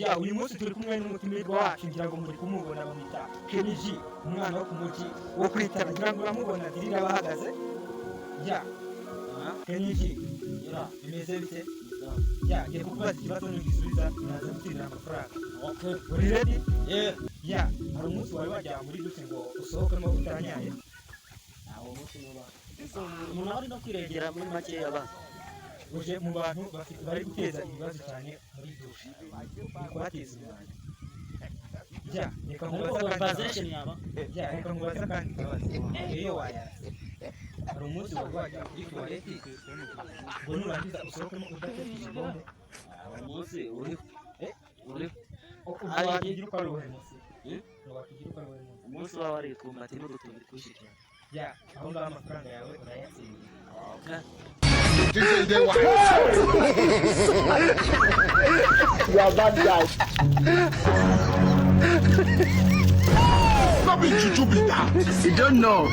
ya uyu munsi turi kumwe n'umutumirwa wacu ngira ngo muri kumubona bamwita Keniji umwana wo ku muji wo kwitaba ngira ngo uramubona dirira bahagaze ya Keniji ya bimeze bite ya ngiye kukubaza ikibazo n'igisubiza naza gutsindira amafaranga okay uri ready ya hari umunsi wari wajya muri dushe ngo usohokemo utaranyaye aho munsi nuba umuntu ari no kwirengera muri make y'abana uje mu bantu bari guteza ibibazo cyane muri dushe kwateza imana ya reka nkubaza kandi iyo wayaze hari umunsi wari wajya kuri tuwarete ngo nurangiza usohokemo udategereje igombe umunsi uriho wakigira uko ari uwari munsi umunsi wawe ari kumbati n'udutumbi twishikira ya aho ngaho amafaranga yawe urayatsinda You are bad guy. Not be juju be that. You don't know.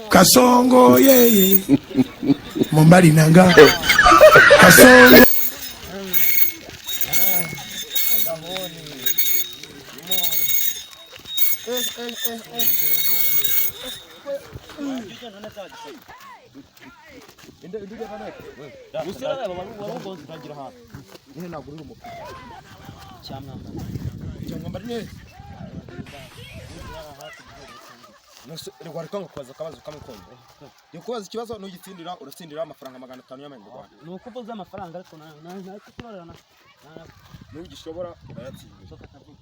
Kasongo yeye. Mombali nanga. Kasongo. Usira baba barugonze bagira hafi Nihe nagurira umupira. cyamwamba Cyangwa ne. Nose rwari kwanga kwaza kabazo kamukonje. Yo kubaza ikibazo n'ugitsindira uratsindira amafaranga 500 y'amanyarwanda Rwanda. nuko uvuze amafaranga ariko na kuturana N'ugishobora urayatsindira. soka tavuga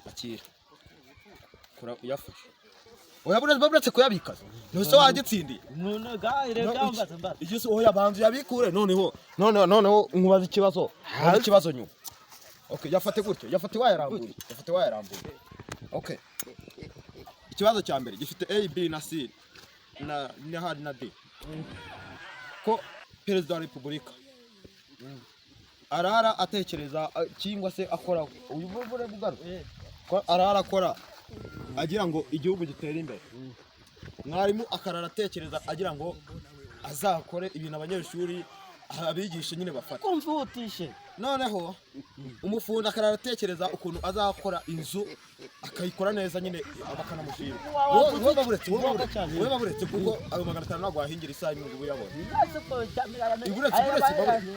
Akira. Kura uyafashe. Oyabura baburetse kuyabikaza. Nose wagitsindiye. none gaire gambaza mbaza Igise oya banzu yabikure noneho nkubaza ikibazo. Ikibazo nyuma. Okay, yafate gutyo. Yafate wayarambuye. Okay. Ikibazo cya mbere gifite A, B na C na hari na D. Ko Perezida wa Repubulika arara atekereza cyangwa se akora uyu bubure bugaro. Ko arara akora agira ngo igihugu gitere imbere. Mwarimu akarara atekereza agira ngo azakore ibintu abanyeshuri abigisha nyine bafata. kumvutishe Noneho umufundi akarara atekereza ukuntu azakora inzu akayikora neza nyine bakanamushira. Wowe baburetse kuko ayo 500 nagwa hingira isaha imwe ngo yabone. Iburetse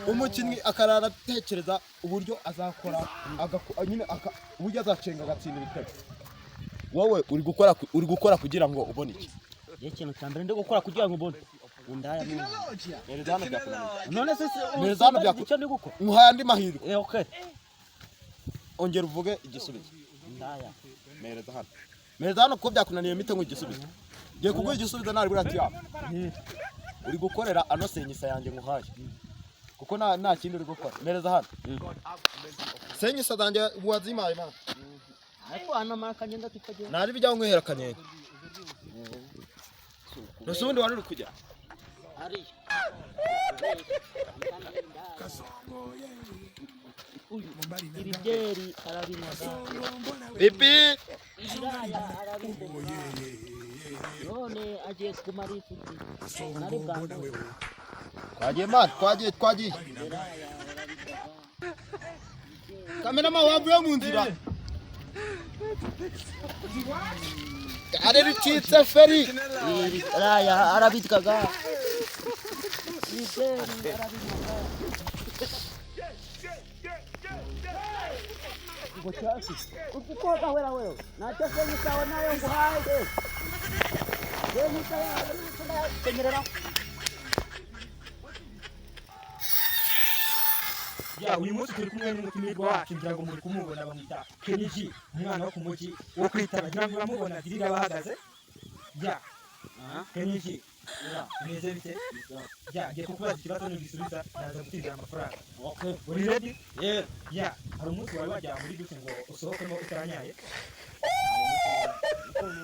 umukinnyi akarara atekereza uburyo azakora nyine uburyo azacenga agatsinda ibitego. Wowe uri gukora kugira ngo ubone iki? ikintu cyambere ndi gukora kugira ngo ubone undaya Meredano byakunaniye. none se Meredano icyo ndi gukora muhaye andi mahirwe. okay Ongera uvuge igisubizo. ndaya Meredano ko byakunaniye mite ngo igisubizo. Giye kuguha igisubizo nari burati yawe. Uri gukorera ano senyisa yanjye nguhaye. Kuko nta kindi uri gukora. Mereza hano. Senyisa zanjye wazimaye mana. ariko hano makagenda tukagenda Nari bijyaho nkwihera kanyenye. Nusundi wari uri kujya. ari ibigeri arabinaga Bibi. none agiye kumara ifuti nari bwangu Twagiye. Kamerama wavuye mu nzira. Are ricitse feri. raya arabitkaga ibigeri arabinaga ngo cyasi ukikoga wewe nacho kwenye sawa nayo nguhaye kwenye sawa temerera ya uyu munsi turi kumwe n'umutumirwa wacu ngira ngo muri kumubona bamwita Keniji umwana wo ku muji wo kwitaba ngira ngo uramubona dirira bahagaze ya Keniji bimeze bite ya ngiye kukubaza ikibazo n'igisubiza naza gutsindira amafaranga okay uri ready ya hari umunsi wari wajya muri dushe ngo usohokemo utaranyaye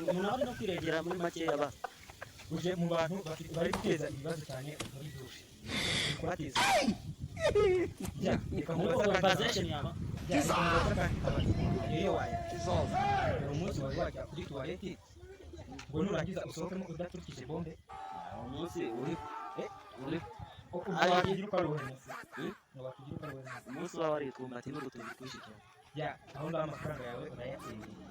umuntu ari no kwirengera muri make y'abana uje mu bantu bari guteza ibibazo cyane muri dushe kwateza ya reka nkubaza kandi iyo wayaze hari umunsi wari wajya kuri tuwarete ngo nurangiza usohokemo udaturikije bombe umunsi uri wakigira ukaruhera umunsi wawe ari twumbati n'urutoki twinshi cyane ya aho ngaho amafaranga yawe urayatsindiye